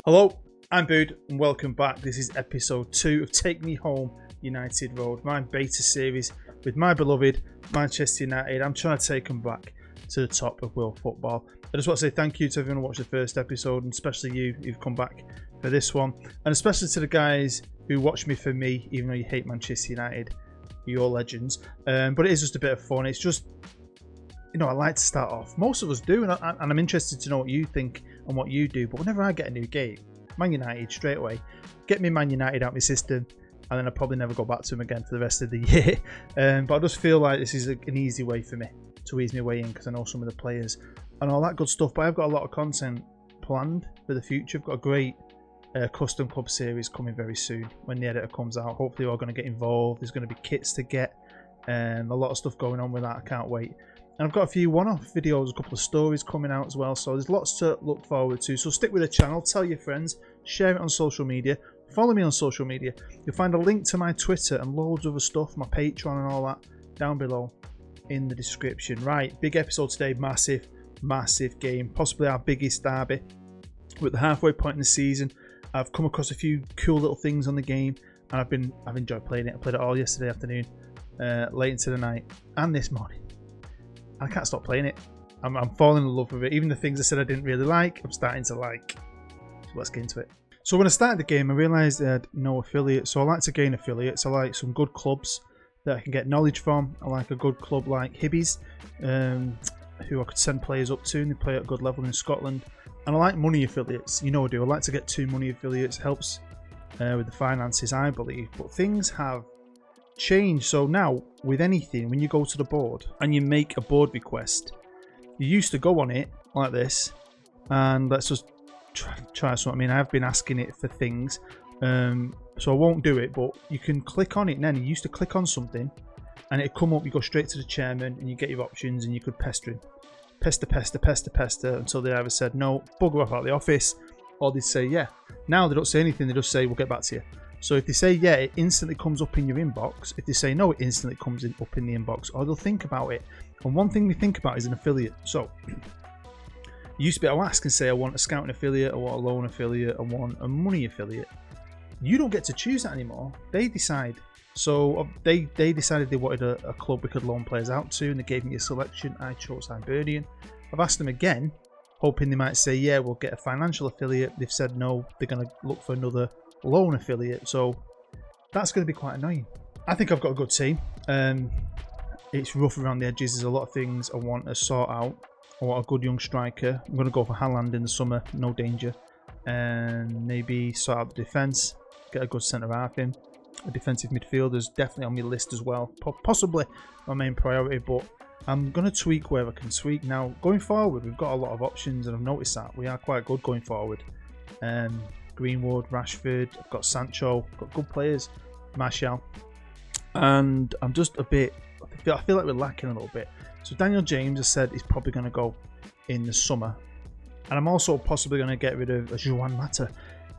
Hello, I'm Bood and welcome back. This is episode 2 of Take Me Home United Road, my beta series with my beloved Manchester United. I'm trying to take them back to the top of world football. I just want to say thank you to everyone who watched the first episode, and especially you who've come back for this one, and especially to the guys who watch me for me, even though you hate Manchester United. You're legends. But it is just a bit of fun. It's just, you know, I like to start off. Most of us do, and I'm interested to know what you think and what you do. But whenever I get a new game, Man United straight away, get me Man United out of my system, and then I'll probably never go back to them again for the rest of the year. But I just feel like this is an easy way for me to ease my way in, because I know some of the players and all that good stuff. But I've got a lot of content planned for the future. I've got a great custom club series coming very soon when the editor comes out. Hopefully we're all going to get involved. There's going to be kits to get, and a lot of stuff going on with that. I can't wait. And I've got a few one-off videos, a couple of stories coming out as well, so there's lots to look forward to. So stick with the channel, tell your friends, share it on social media, follow me on social media. You'll find a link to my Twitter and loads of other stuff, my Patreon and all that, down below in the description. Right, big episode today, massive game, possibly our biggest derby. We're at the halfway point in the season. I've come across a few cool little things on the game, and I've enjoyed playing it. I played it all yesterday afternoon, late into the night, and this morning. I can't stop playing it. I'm falling in love with it. Even the things I said I didn't really like, I'm starting to like. So let's get into it. So when I started the game, I realised I had no affiliates. So I like to gain affiliates. I like some good clubs that I can get knowledge from. I like a good club like Hibbies, who I could send players up to, and they play at a good level in Scotland. And I like money affiliates. You know I do. I like to get 2 money affiliates. Helps with the finances, I believe. But things have changed. So now with anything, when you go to the board and you make a board request, you used to go on it like this and let's just try something. I mean, I've been asking it for things, so I won't do it, but you can click on it. And then you used to click on something and it'd come up, you go straight to the chairman and you get your options, and you could pester him, pester until they either said no, bugger off out of the office, or they'd say yeah. Now they don't say anything, they just say we'll get back to you. So if they say yeah, it instantly comes up in your inbox. If they say no, it instantly comes up in the inbox, or they'll think about it. And one thing they think about is an affiliate. So you used to be able to ask and say, I want a scouting affiliate, I want a loan affiliate, I want a money affiliate. You don't get to choose that anymore. They decide. So they decided they wanted a club we could loan players out to, and they gave me a selection. I chose Hibernian. I've asked them again, hoping they might say yeah, we'll get a financial affiliate. They've said no, they're going to look for another loan affiliate, so that's going to be quite annoying. I think I've got a good team. It's rough around the edges. There's a lot of things I want to sort out. I want a good young striker. I'm going to go for Haaland in the summer, no danger, and maybe sort out the defence, get a good centre half in. A defensive midfielder is definitely on my list as well, possibly my main priority, but I'm going to tweak where I can tweak. Now going forward, we've got a lot of options, and I've noticed that we are quite good going forward. Greenwood, Rashford, I've got Sancho, I've got good players, Martial, and I'm just a bit, I feel like we're lacking a little bit. So Daniel James has said he's probably going to go in the summer, and I'm also possibly going to get rid of JOURNEYMAN.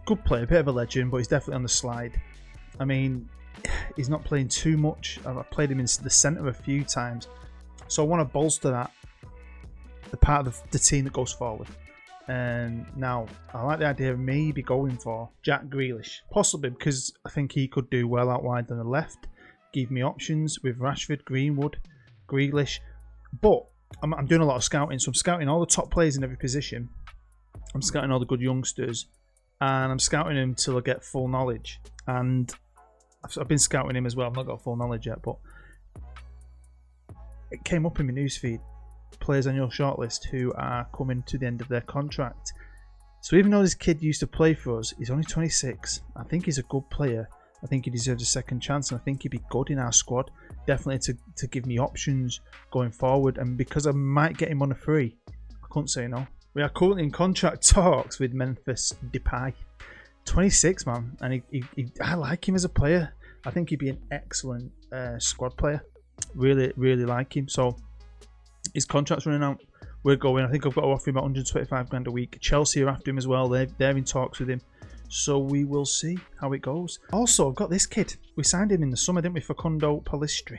Good player, a bit of a legend, but he's definitely on the slide. I mean, he's not playing too much. I've played him in the centre a few times, so I want to bolster that, the part of the team that goes forward. Now, I like the idea of maybe going for Jack Grealish, possibly because I think he could do well out wide on the left, give me options with Rashford, Greenwood, Grealish. But I'm doing a lot of scouting, so I'm scouting all the top players in every position. I'm scouting all the good youngsters, and I'm scouting them till I get full knowledge. And I've been scouting him as well. I've not got full knowledge yet, but it came up in my newsfeed. Players on your shortlist who are coming to the end of their contract. So even though this kid used to play for us, he's only 26. I think he's a good player. I think he deserves a second chance, and I think he'd be good in our squad. Definitely to give me options going forward, and because I might get him on a free, I couldn't say no. We are currently in contract talks with Memphis Depay. 26, man, and I like him as a player. I think he'd be an excellent squad player. Really like him. So his contract's running out. We're going. I think I've got to offer him about 125 grand a week. Chelsea are after him as well. They're in talks with him. So we will see how it goes. Also, I've got this kid. We signed him in the summer, didn't we? Facundo Pellistri.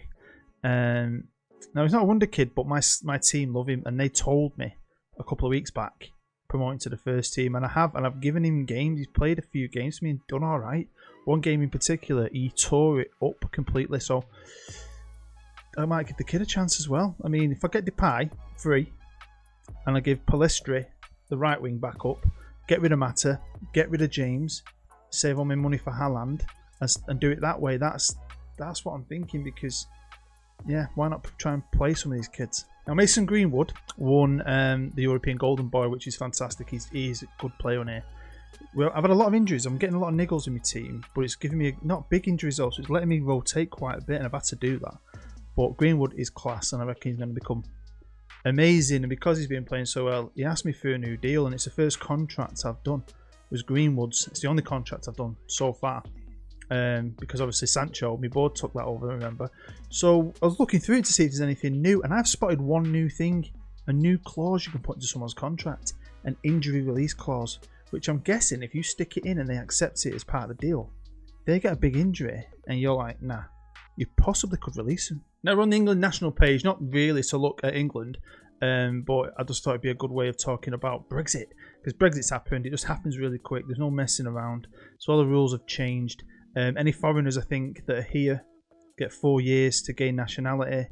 Now, he's not a wonder kid, but my team love him. And they told me a couple of weeks back promoting to the first team, and I've given him games. He's played a few games for me and done all right. One game in particular, he tore it up completely, so I might give the kid a chance as well. I mean, if I get Depay free, and I give Palestri the right wing back up, get rid of Mata, get rid of James, save all my money for Haaland, and do it that way. That's what I'm thinking, because yeah, why not try and play some of these kids? Now, Mason Greenwood won the European Golden Boy, which is fantastic. He's a good player on here. Well, I've had a lot of injuries. I'm getting a lot of niggles in my team, but it's giving me not big injuries also. It's letting me rotate quite a bit, and I've had to do that. But Greenwood is class, and I reckon he's going to become amazing. And because he's been playing so well, he asked me for a new deal, and it's the first contract I've done. It was Greenwood's. It's the only contract I've done so far. Because obviously Sancho, my board took that over, remember. So I was looking through it to see if there's anything new, and I've spotted one new thing, a new clause you can put into someone's contract, an injury release clause, which I'm guessing if you stick it in and they accept it as part of the deal, they get a big injury and you're like, nah, you possibly could release them. Now we're on the England national page, not really to look at England, but I just thought it'd be a good way of talking about Brexit, because Brexit's happened. It just happens really quick. There's no messing around, so all the rules have changed. Any foreigners, I think, that are here get 4 years to gain nationality,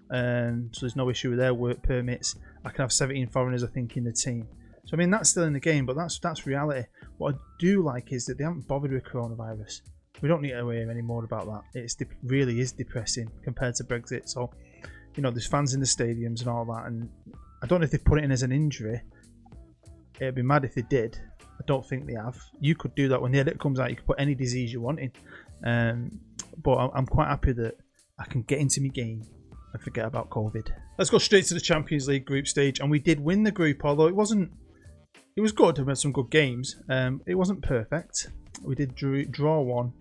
so there's no issue with their work permits. I can have 17 foreigners, I think, in the team. So I mean, that's still in the game, but that's reality. What I do like is that they haven't bothered with coronavirus. We don't need to hear any more about that. It really is depressing compared to Brexit. So, you know, there's fans in the stadiums and all that, and I don't know if they put it in as an injury. It'd be mad if they did. I don't think they have. You could do that when the edit comes out. You could put any disease you want in. But I'm quite happy that I can get into my game and forget about COVID. Let's go straight to the Champions League group stage. And we did win the group, although it was good. We had some good games. It wasn't perfect. We did draw one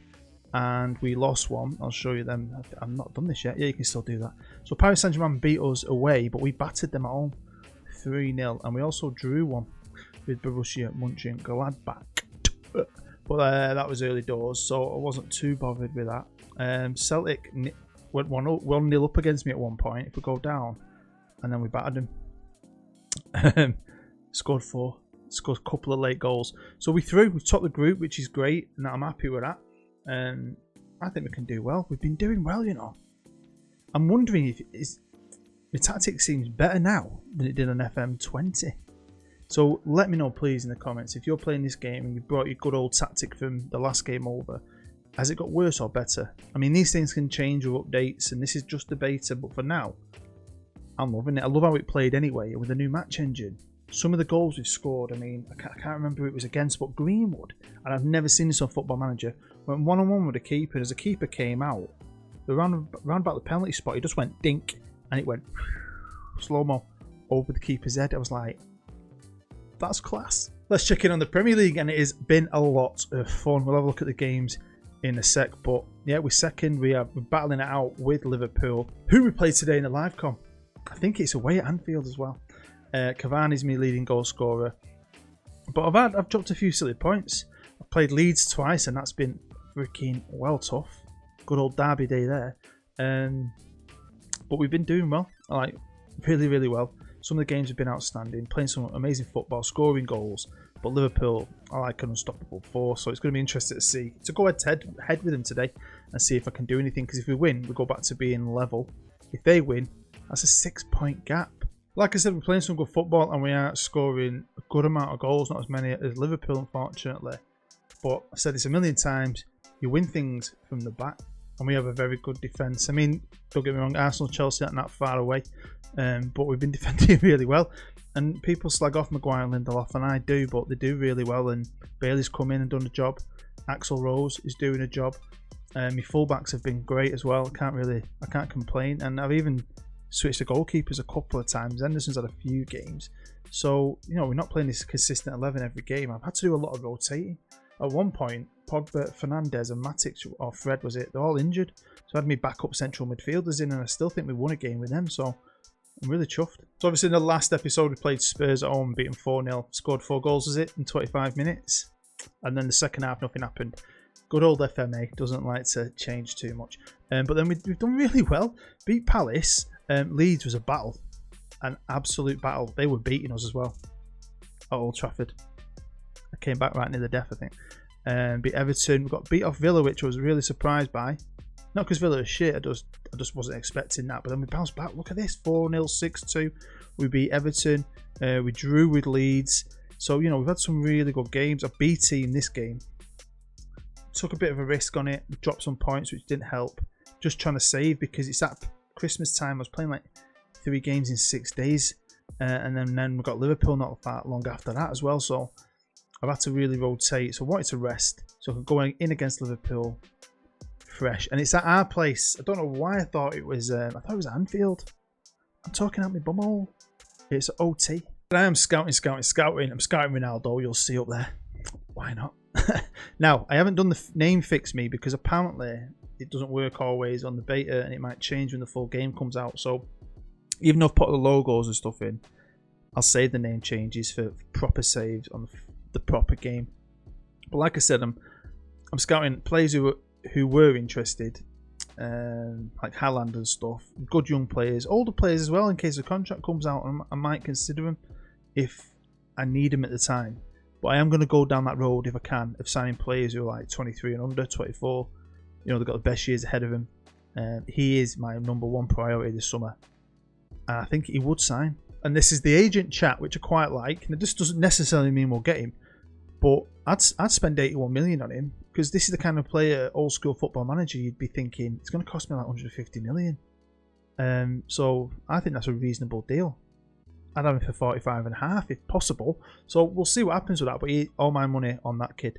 and we lost one. I'll show you them. I've not done this yet. Yeah, you can still do that. So Paris Saint-Germain beat us away, but we battered them at home 3-0. And we also drew one with Borussia Mönchengladbach. But that was early doors, so I wasn't too bothered with that. Celtic went 1-0 up against me at one point, if we go down, and then we battered them. Scored 4. Scored a couple of late goals. So we've topped the group, which is great, and I'm happy with that. I think we can do well. We've been doing well, you know. I'm wondering if the tactic seems better now than it did on FM20. So let me know, please, in the comments, if you're playing this game and you brought your good old tactic from the last game over, has it got worse or better? I mean, these things can change with updates, and this is just the beta, but for now, I'm loving it. I love how it played anyway, with the new match engine. Some of the goals we've scored, I mean, I can't remember who it was against, but Greenwood, and I've never seen this on Football Manager, went one-on-one with the keeper, and as the keeper came out, round about the penalty spot, he just went dink, and it went slow-mo over the keeper's head. I was like, that's class. Let's check in on the Premier League, and it has been a lot of fun. We'll have a look at the games in a sec, but yeah, we're second. We're battling it out with Liverpool, who we played today in the live com. I think it's away at Anfield as well. Cavani's my leading goal scorer, but I've dropped a few silly points. I've played Leeds twice, and that's been freaking well tough. Good old derby day there. But we've been doing well, like really, really well. Some of the games have been outstanding, playing some amazing football, scoring goals. But Liverpool are like an unstoppable force, so it's going to be interesting to go head with them today and see if I can do anything. Because if we win, we go back to being level. If they win, that's a 6-point gap. Like I said, we're playing some good football and we are scoring a good amount of goals, not as many as Liverpool, unfortunately. But I've said this a million times, you win things from the back, and we have a very good defence. I mean, don't get me wrong, Arsenal, Chelsea aren't that far away, but we've been defending really well. And people slag off Maguire and Lindelof, and I do, but they do really well. And Bailey's come in and done a job. Axel Rose is doing a job. My fullbacks have been great as well. I can't complain. And I've even switched the goalkeepers a couple of times. Henderson's had a few games. So, you know, we're not playing this consistent 11 every game. I've had to do a lot of rotating. At one point, Pogba, Fernandes and Matic, or Fred was it, they're all injured. So I had me backup central midfielders in, and I still think we won a game with them. So I'm really chuffed. So obviously in the last episode we played Spurs at home, beat them 4-0. Scored 4 goals, was it, in 25 minutes? And then the second half, nothing happened. Good old FMA, doesn't like to change too much. But then we've done really well. Beat Palace. Leeds was a battle. An absolute battle. They were beating us as well. at Old Trafford. I came back right near the death, I think. Beat Everton. We got beat off Villa, which I was really surprised by. Not because Villa is shit, I just wasn't expecting that. But then we bounced back. Look at this, 4-0, 6-2. We beat Everton. We drew with Leeds. So, you know, we've had some really good games. A B team this game. Took a bit of a risk on it. Dropped some points, which didn't help. Just trying to save because it's at Christmas time. I was playing like 3 games in 6 days. And then we got Liverpool not that long after that as well. So I've had to really rotate. So I wanted to rest. So I could go in against Liverpool fresh. And it's at our place. I don't know why I thought it was Anfield. I'm talking out my bumhole. It's OT. But I am scouting. I'm scouting Ronaldo. You'll see up there. Why not? Now, I haven't done the name fix me because apparently it doesn't work always on the beta and it might change when the full game comes out. So even though I've put the logos and stuff in, I'll save the name changes for proper saves on the proper game. But like I said, I'm scouting players who were interested, like Haaland and stuff. Good young players, older players as well. In case the contract comes out, I might consider them if I need them at the time. But I am going to go down that road if I can of signing players who are like 23 and under, 24. You know, they've got the best years ahead of him. He is my #1 priority this summer, and I think he would sign. And this is the agent chat, which I quite like. And this doesn't necessarily mean we'll get him, but I'd spend 81 million on him because this is the kind of player, old school football manager, you'd be thinking it's going to cost me like 150 million. So I think that's a reasonable deal. I'd have him for 45.5 if possible. So we'll see what happens with that. But all my money on that kid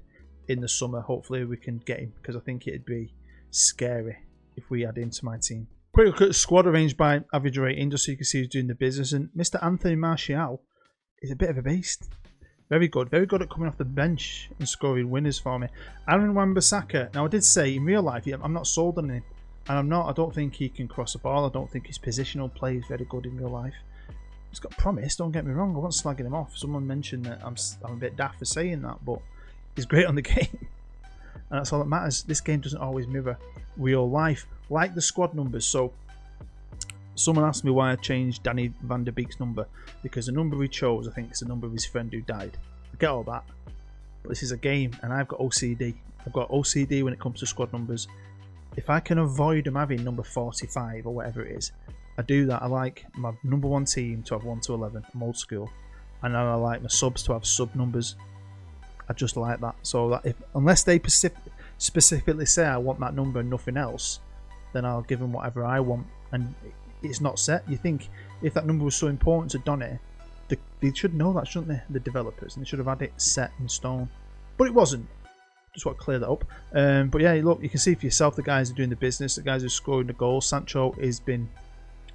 in the summer. Hopefully we can get him because I think it'd be scary if we add him to my team. Quick look at the squad arranged by average rating, just so you can see who's doing the business. And Mr. Anthony Martial is a bit of a beast. Very good at coming off the bench and scoring winners for me. Aaron Wan-Bissaka. Now I did say in real life, I'm not sold on him, and I don't think he can cross the ball. I don't think his positional play is very good in real life. He's got promise. Don't get me wrong. I wasn't slagging him off. Someone mentioned that I'm a bit daft for saying that, but he's great on the game, and that's all that matters. This game doesn't always mirror real life, like the squad numbers. So someone asked me why I changed Danny van der Beek's number, because the number he chose, I think, is the number of his friend who died. I get all that, but this is a game, and I've got OCD. I've got OCD when it comes to squad numbers. If I can avoid them having number 45 or whatever it is, I do that. I like my #1 team to have 1 to 11. I'm old school, and I like my subs to have sub numbers. I just like that. So that unless they specifically say I want that number and nothing else, then I'll give them whatever I want. And it's not set. You think if that number was so important to Donny, they should know that, shouldn't they? The developers, and they should have had it set in stone. But it wasn't. Just want to clear that up. But yeah, look, you can see for yourself the guys are doing the business. The guys are scoring the goals. Sancho has been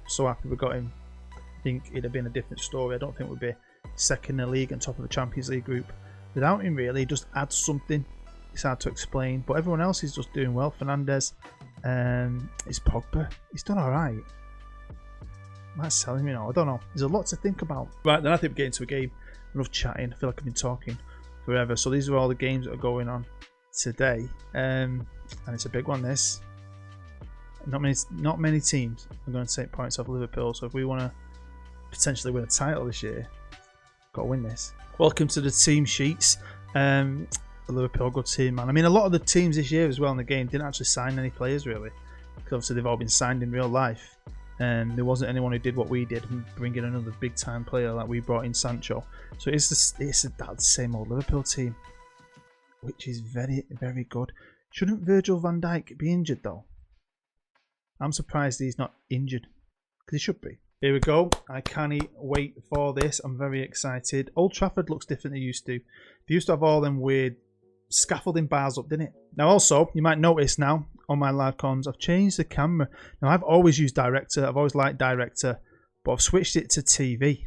so happy we got him. I think it'd have been a different story. I don't think we'd be second in the league and top of the Champions League group without him. Really, he just adds something. It's hard to explain, but everyone else is just doing well. Fernandes, it's Pogba. He's done all right. That's telling me now. I don't know. There's a lot to think about. Right, then I think we're getting to a game. Enough chatting. I feel like I've been talking forever. So these are all the games that are going on today, and it's a big one. This. Not many teams are going to take points off Liverpool. So if we want to potentially win a title this year, got to win this. Welcome to the team sheets. The Liverpool good team, man. I mean, a lot of the teams this year as well in the game didn't actually sign any players really, because obviously they've all been signed in real life. There wasn't anyone who did what we did and bring in another big time player like we brought in Sancho. So it's that same old Liverpool team, which is very, very good. Shouldn't Virgil van Dijk be injured though? I'm surprised he's not injured, because he should be. Here we go. I can't wait for this. I'm very excited. Old Trafford looks different than it used to. They used to have all them weird scaffolding bars up, didn't it? Now also, you might notice now on my live comms, I've changed the camera. Now I've always used director. I've always liked director, but I've switched it to TV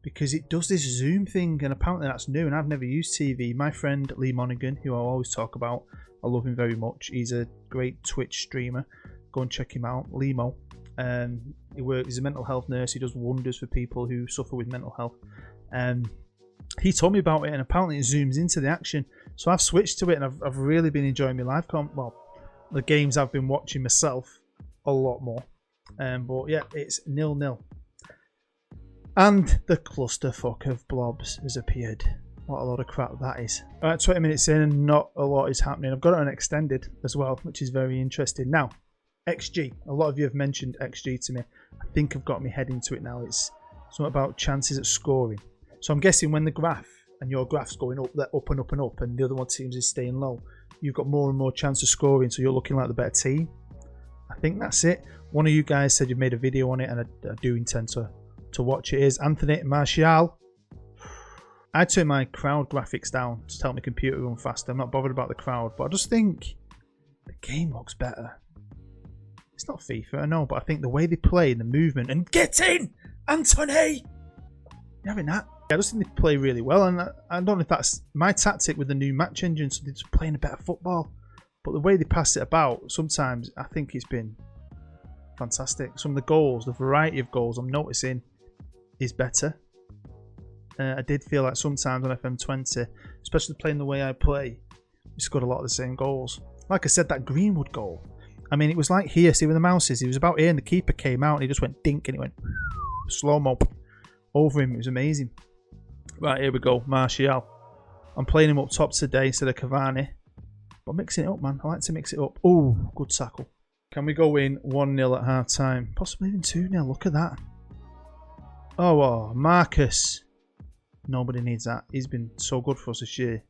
because it does this zoom thing, and apparently that's new, and I've never used TV. My friend Lee Monaghan, who I always talk about, I love him very much. He's a great Twitch streamer. Go and check him out, Limo. He's a mental health nurse. He does wonders for people who suffer with mental health. He told me about it, and apparently it zooms into the action. So I've switched to it, and I've really been enjoying my live comp. Well, the games I've been watching myself a lot more. But yeah, it's 0-0. And the clusterfuck of blobs has appeared. What a load of crap that is. Alright, 20 minutes in and not a lot is happening. I've got it on extended as well, which is very interesting. Now, XG. A lot of you have mentioned XG to me. I think I've got my head into it now. It's something about chances at scoring. So I'm guessing when the graph and your graph's going up, they're up and up and up, and the other one teams is staying low, you've got more and more chance of scoring, so you're looking like the better team. I think that's it. One of you guys said you've made a video on it, and I do intend to watch it. Is Anthony Martial. I turn my crowd graphics down to help my computer run faster. I'm not bothered about the crowd, but I just think the game looks better. It's not FIFA, I know, but I think the way they play, the movement, and get in, Anthony! You having that? I just think they play really well, and I don't know if that's my tactic with the new match engine, so they're just playing a better football. But the way they pass it about, sometimes I think it's been fantastic. Some of the goals, the variety of goals I'm noticing is better. I did feel like sometimes on FM20, especially playing the way I play, we scored a lot of the same goals. Like I said, that Greenwood goal, I mean, it was like here, see where the mouse is, he was about here and the keeper came out and he just went dink and it went slow-mo over him. It was amazing. Right, here we go, Martial. I'm playing him up top today instead of Cavani. But mixing it up, man. I like to mix it up. Oh, good tackle. Can we go in 1-0 at half time? Possibly even 2-0. Look at that. Oh, Marcus. Nobody needs that. He's been so good for us this year.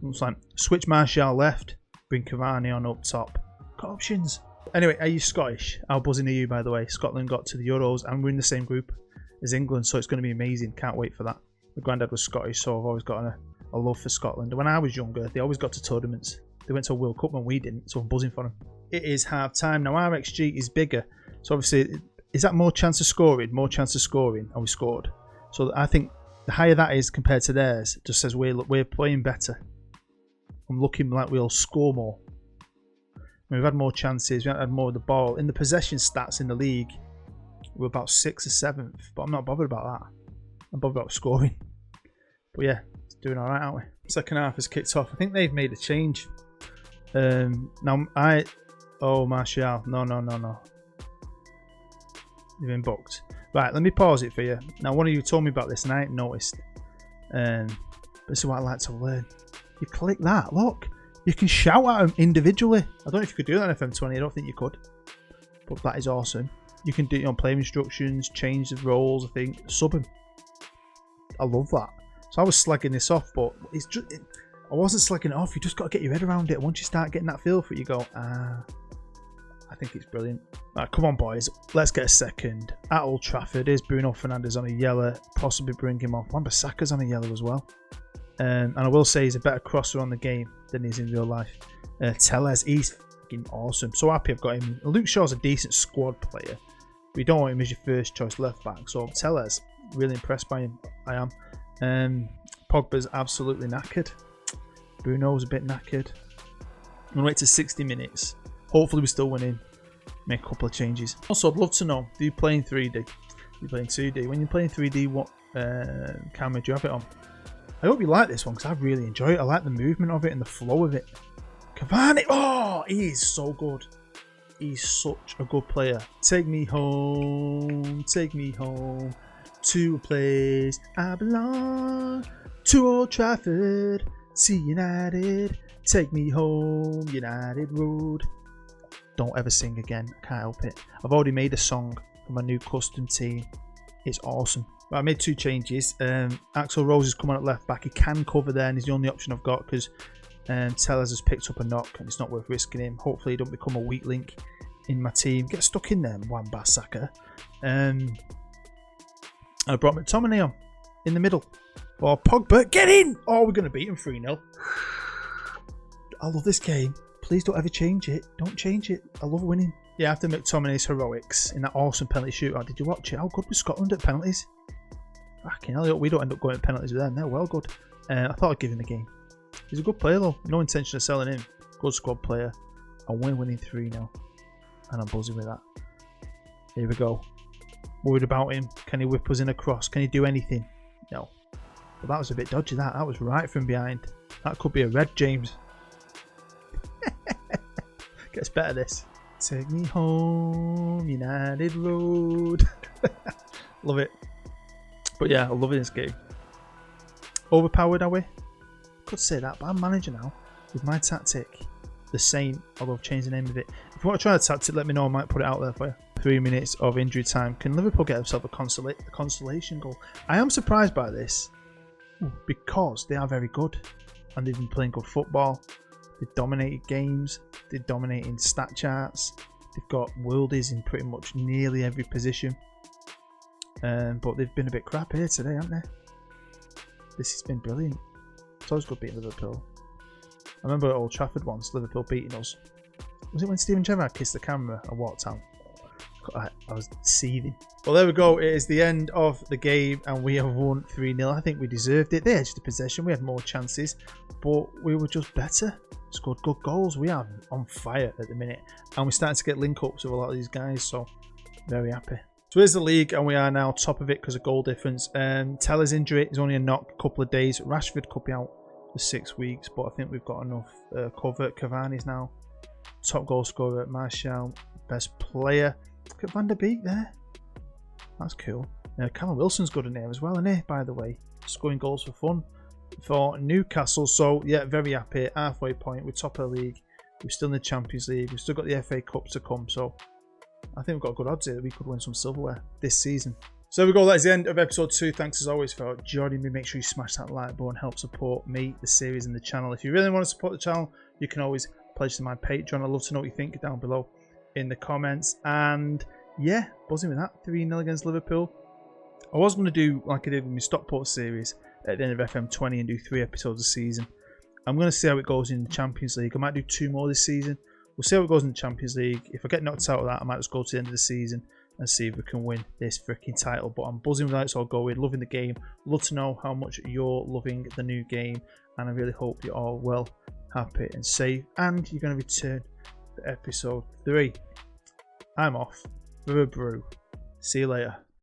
Looks like switch Martial left. Bring Cavani on up top. Got options. Anyway, are you Scottish? How buzzing are you, by the way? Scotland got to the Euros and we're in the same group as England, so it's going to be amazing. Can't wait for that. My granddad was Scottish, so I've always got a love for Scotland. When I was younger, they always got to tournaments. They went to a World Cup when we didn't, so I'm buzzing for them. It is half time. Now, our XG is bigger. So obviously, is that more chance of scoring? More chance of scoring, and we scored. So I think the higher that is compared to theirs, just says we're playing better. I'm looking like we'll score more. We've had more chances, we haven't had more of the ball. In the possession stats in the league, we're about 6th or 7th, but I'm not bothered about that. I'm bothered about scoring. But yeah, it's doing alright, aren't we? Second half has kicked off. I think they've made a change. Now, oh, Martial. No. You've been booked. Right, let me pause it for you. Now, one of you told me about this and I ain't noticed. This is what I like to learn. You click that, look. You can shout at them individually. I don't know if you could do that in FM20. I don't think you could. But that is awesome. You can do it on player instructions, change the roles, I think. Sub them. I love that. So I was slagging this off, but it's just, I wasn't slagging it off. You just got to get your head around it. Once you start getting that feel for it, you go, I think it's brilliant. Right, come on, boys. Let's get a second. At Old Trafford, is Bruno Fernandes on a yellow. Possibly bring him off. Wan-Bissaka's on a yellow as well. And I will say he's a better crosser on the game than he's in real life. Tellez, he's fucking awesome. So happy I've got him. Luke Shaw's a decent squad player. But you don't want him as your first choice left back. So Tellez, really impressed by him. I am. Pogba's absolutely knackered. Bruno's a bit knackered. I'm going to wait to 60 minutes. Hopefully we're still winning. Make a couple of changes. Also, I'd love to know, do you play in 3D? You're playing 2D. When you're playing 3D, what camera do you have it on? I hope you like this one because I really enjoy it. I like the movement of it and the flow of it. Cavani, oh, he is so good. He's such a good player. Take me home to a place I belong. To Old Trafford, see United. Take me home, United Road. Don't ever sing again. I can't help it. I've already made a song for my new custom team. It's awesome. But I made 2 changes. Axel Rose is coming at left back. He can cover there, and he's the only option I've got because Tellez has picked up a knock, and it's not worth risking him. Hopefully, he don't become a weak link in my team. Get stuck in there, Wan-Bissaka. I brought McTominay on in the middle. Or Pogba, get in! Oh, we're going to beat him 3-0. I love this game. Please don't ever change it. Don't change it. I love winning. Yeah, after McTominay's heroics in that awesome penalty shootout, did you watch it? How good was Scotland at penalties? Fucking hell, we don't end up going to penalties with them. They're well good. I thought I'd give him a game. He's a good player though. No intention of selling him. Good squad player. And we're winning 3-0. And I'm buzzing with that. Here we go. Worried about him. Can he whip us in a cross? Can he do anything? No. But that was a bit dodgy, that. That was right from behind. That could be a red, James. Gets better, this. Take me home, United Road. Love it. But yeah, I'm loving this game. Overpowered, are we? Could say that, but I'm manager now with my tactic. The Saint, although I've changed the name of it. If you want to try a tactic, let me know. I might put it out there for you. 3 minutes of injury time. Can Liverpool get themselves a consolation goal? I am surprised by this because they are very good and they've been playing good football. They've dominated games. They're dominating stat charts. They've got worldies in pretty much nearly every position. But they've been a bit crap here today, haven't they? This has been brilliant. It's always good beating Liverpool. I remember at Old Trafford once, Liverpool beating us. Was it when Steven Gerrard kissed the camera or what time? I was seething. Well, there we go. It is the end of the game and we have won 3-0. I think we deserved it. They edged the possession. We had more chances, but we were just better. Scored good goals. We are on fire at the minute. And we're starting to get link-ups with a lot of these guys, so very happy. So here's the league and we are now top of it because of goal difference. Teller's injury is only a knock, a couple of days. Rashford could be out for 6 weeks, but I think we've got enough cover. Cavani's now top goal scorer. Martial, best player. Look at Van der Beek there. That's cool. Callum Wilson's good in here as well, isn't he? By the way, scoring goals for fun for Newcastle. So yeah, very happy. Halfway point. We're top of the league. We're still in the Champions League. We've still got the FA Cup to come. So I think we've got good odds here that we could win some silverware this season. So there we go. That's the end of episode 2. Thanks as always for joining me. Make sure you smash that like button. Help support me, the series, and the channel. If you really want to support the channel, you can always pledge to my Patreon. I'd love to know what you think down below in the comments. And yeah, buzzing with that. 3-0 against Liverpool. I was going to do like I did with my Stockport series at the end of FM20 and do 3 episodes a season. I'm going to see how it goes in the Champions League. I might do 2 more this season. We'll see how it goes in the Champions League. If I get knocked out of that, I might just go to the end of the season and see if we can win this freaking title. But I'm buzzing with how it's all going, loving the game. Love to know how much you're loving the new game, and I really hope you're all well, happy and safe, and you're going to return for episode 3. I'm off with a brew. See you later.